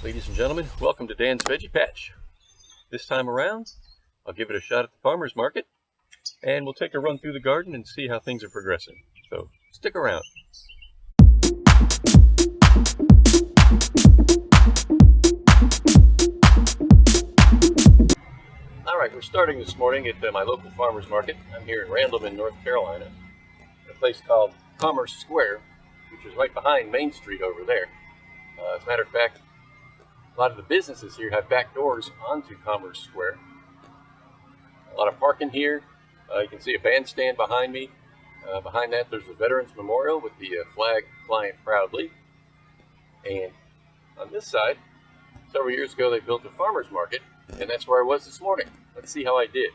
Ladies and gentlemen, welcome to Dan's Veggie Patch. This time around, I'll give it a shot at the farmer's market, and we'll take a run through the garden and see how things are progressing. So, stick around. Alright, we're starting this morning at my local farmer's market. I'm here in Randleman, North Carolina, at a place called Commerce Square, which is right behind Main Street over there. As a matter of fact, a lot of the businesses here have back doors onto Commerce Square. A lot of parking here. You can see a bandstand behind me. Behind that there's the Veterans Memorial with the flag flying proudly. And on this side, several years ago they built a farmer's market, and that's where I was this morning. Let's see how I did.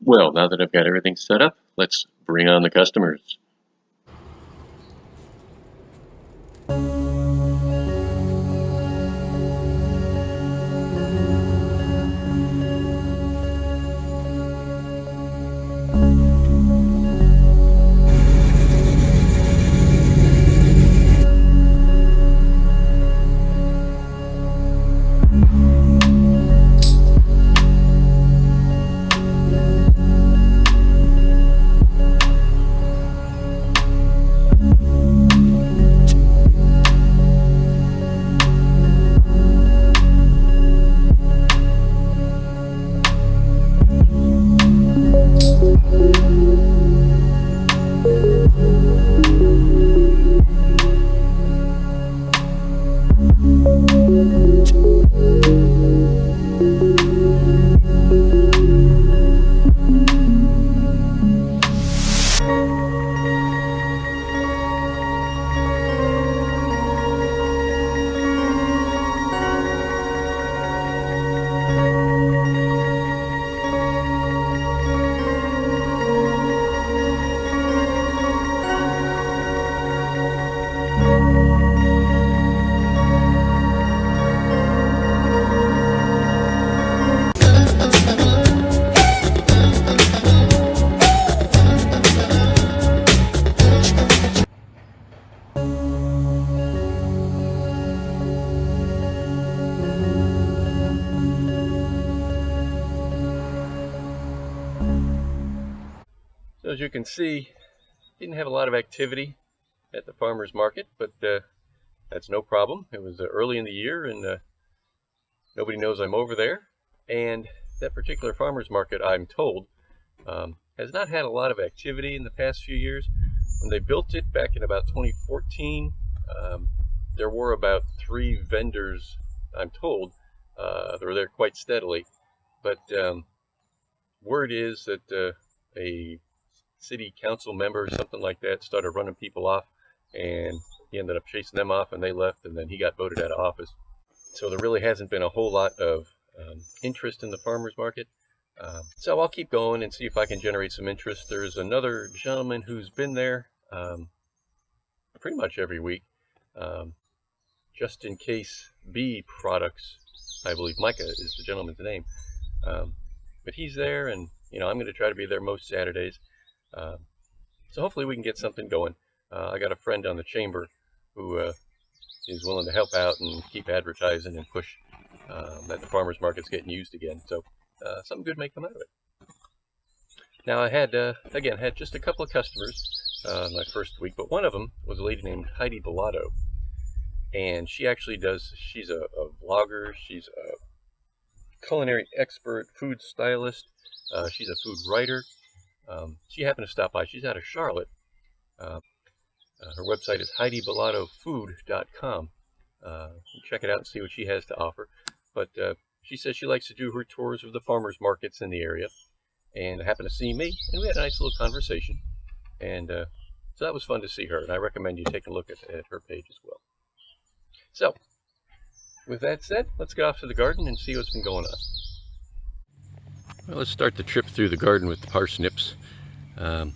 Well, now that I've got everything set up, let's bring on the customers. So as you can see, didn't have a lot of activity at the farmer's market, but that's no problem. It was early in the year and nobody knows I'm over there. And that particular farmer's market, I'm told, has not had a lot of activity in the past few years. When they built it back in about 2014, there were about 3 vendors, I'm told, that were there quite steadily. But word is that a city council member or something like that started running people off, and he ended up chasing them off, and they left, and then he got voted out of office. So there really hasn't been a whole lot of interest in the farmers market. So I'll keep going and see if I can generate some interest. There's another gentleman who's been there pretty much every week. Just in case bee products, I believe Micah is the gentleman's name. But he's there, and I'm going to try to be there most Saturdays. So hopefully we can get something going. I got a friend on the chamber who is willing to help out and keep advertising and push that the farmers market's getting used again. So something good may come out of it. Now I had, again, just a couple of customers my first week, but one of them was a lady named Heidi Bellato. And she actually she's a vlogger, she's a culinary expert, food stylist, she's a food writer. She happened to stop by. She's out of Charlotte. Her website is HeidiBellatoFood.com. Check it out and see what she has to offer. But she says she likes to do her tours of the farmers markets in the area, and happened to see me, and we had a nice little conversation. And so that was fun to see her, and I recommend you take a look at her page as well. So, with that said, let's get off to the garden and see what's been going on. Well, let's start the trip through the garden with the parsnips. I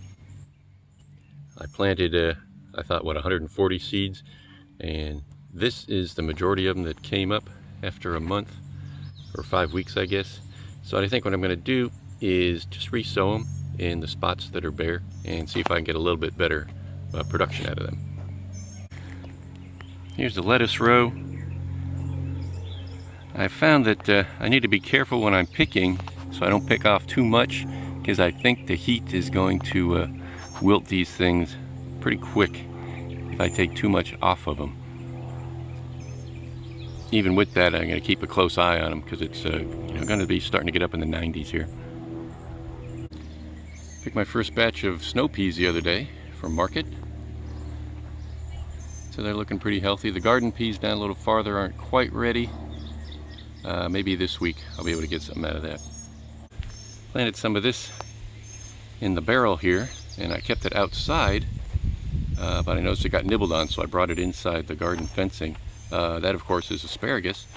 planted, I thought, 140 seeds, and this is the majority of them that came up after a month, or 5 weeks, I guess. So I think what I'm going to do is just re-sow them in the spots that are bare and see if I can get a little bit better production out of them. Here's the lettuce row. I found that I need to be careful when I'm picking so I don't pick off too much, because I think the heat is going to wilt these things pretty quick if I take too much off of them. Even with that, I'm going to keep a close eye on them because it's going to be starting to get up in the 90s here. Picked my first batch of snow peas the other day from market. So they're looking pretty healthy. The garden peas down a little farther aren't quite ready. Maybe this week I'll be able to get something out of that. Planted some of this in the barrel here, and I kept it outside, but I noticed it got nibbled on, so I brought it inside the garden fencing. That, of course, is asparagus,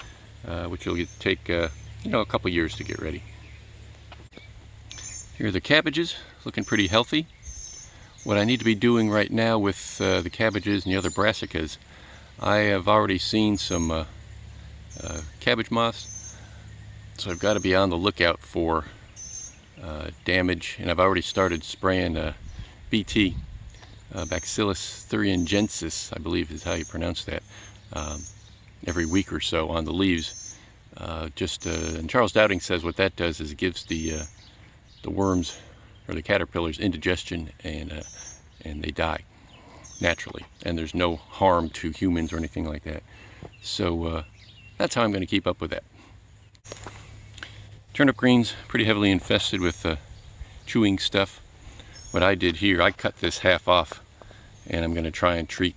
which will take a couple years to get ready. Here are the cabbages, looking pretty healthy. What I need to be doing right now with the cabbages and the other brassicas, I have already seen some cabbage moths, so I've got to be on the lookout for damage, and I've already started spraying BT, Bacillus thuringiensis, I believe is how you pronounce that, every week or so on the leaves. And Charles Dowding says what that does is it gives the worms or the caterpillars indigestion, and they die naturally, and there's no harm to humans or anything like that. So that's how I'm going to keep up with that. Turnip greens, pretty heavily infested with chewing stuff. What I did here, I cut this half off, and I'm going to try and treat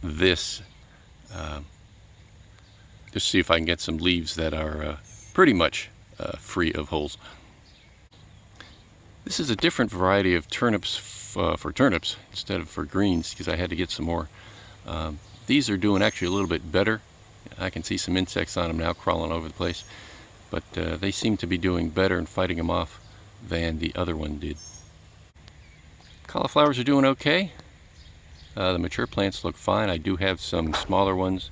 this just see if I can get some leaves that are pretty much free of holes. This is a different variety of turnips for turnips instead of for greens, because I had to get some more. These are doing actually a little bit better. I can see some insects on them now crawling over the place, but they seem to be doing better and fighting them off than the other one did. Cauliflowers are doing okay. The mature plants look fine. I do have some smaller ones.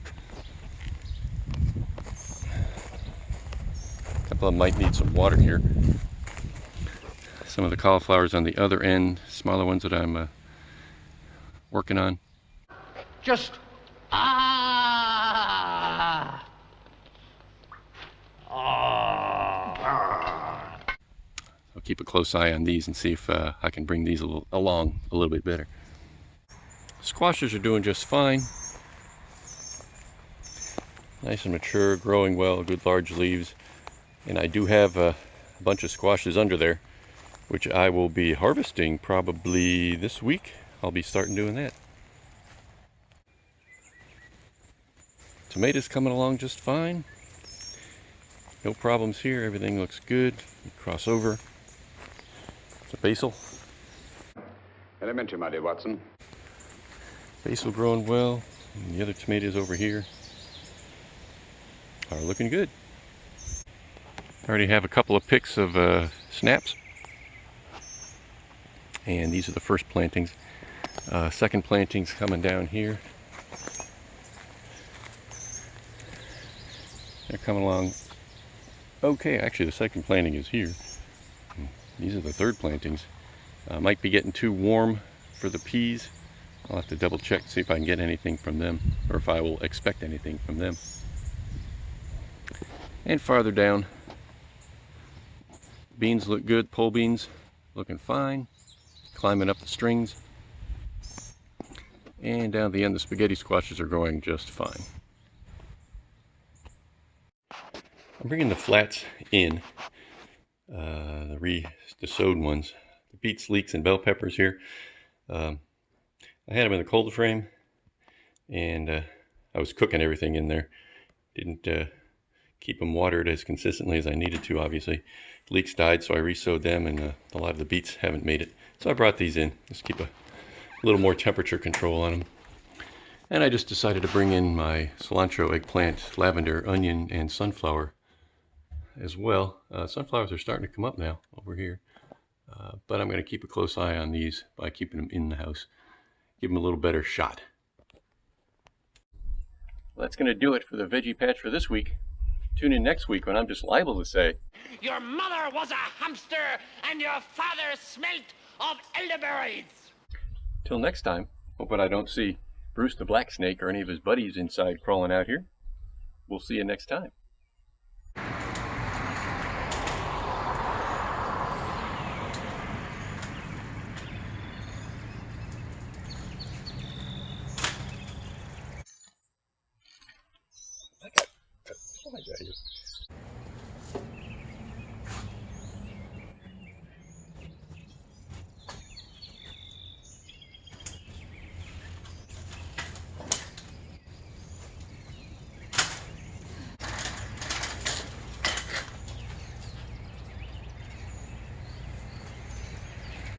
A couple of them might need some water here. Some of the cauliflowers on the other end, smaller ones that I'm working on. Just ah! I'll keep a close eye on these and see if I can bring these along a little bit better. Squashes are doing just fine. Nice and mature, growing well, good large leaves. And I do have a bunch of squashes under there, which I will be harvesting probably this week I'll be starting doing that. Tomatoes coming along just fine. No problems here. Everything looks good. Cross over. The basil. Elementary, my dear Watson. Basil growing well. And the other tomatoes over here are looking good. I already have a couple of picks of snaps. And these are the first plantings. Second plantings coming down here. They're coming along okay. Actually, the second planting is here. These are the third plantings. Might be getting too warm for the peas. I'll have to double check, see if I can get anything from them, or if I will expect anything from them. And farther down, beans look good. Pole beans looking fine. Climbing up the strings. And down the end, the spaghetti squashes are growing just fine. I'm bringing the flats in, the sowed ones, the beets, leeks, and bell peppers here. I had them in the cold frame, and I was cooking everything in there. Didn't keep them watered as consistently as I needed to, obviously. Leeks died, so I re-sowed them, and a lot of the beets haven't made it. So I brought these in, just keep a little more temperature control on them. And I just decided to bring in my cilantro, eggplant, lavender, onion, and sunflower as well. Sunflowers are starting to come up now over here. But I'm going to keep a close eye on these by keeping them in the house. Give them a little better shot. Well, that's going to do it for the veggie patch for this week. Tune in next week when I'm just liable to say, Your mother was a hamster and your father smelt of elderberries. till next time, hoping I don't see Bruce the Black Snake or any of his buddies inside crawling out here. We'll see you next time. I got here.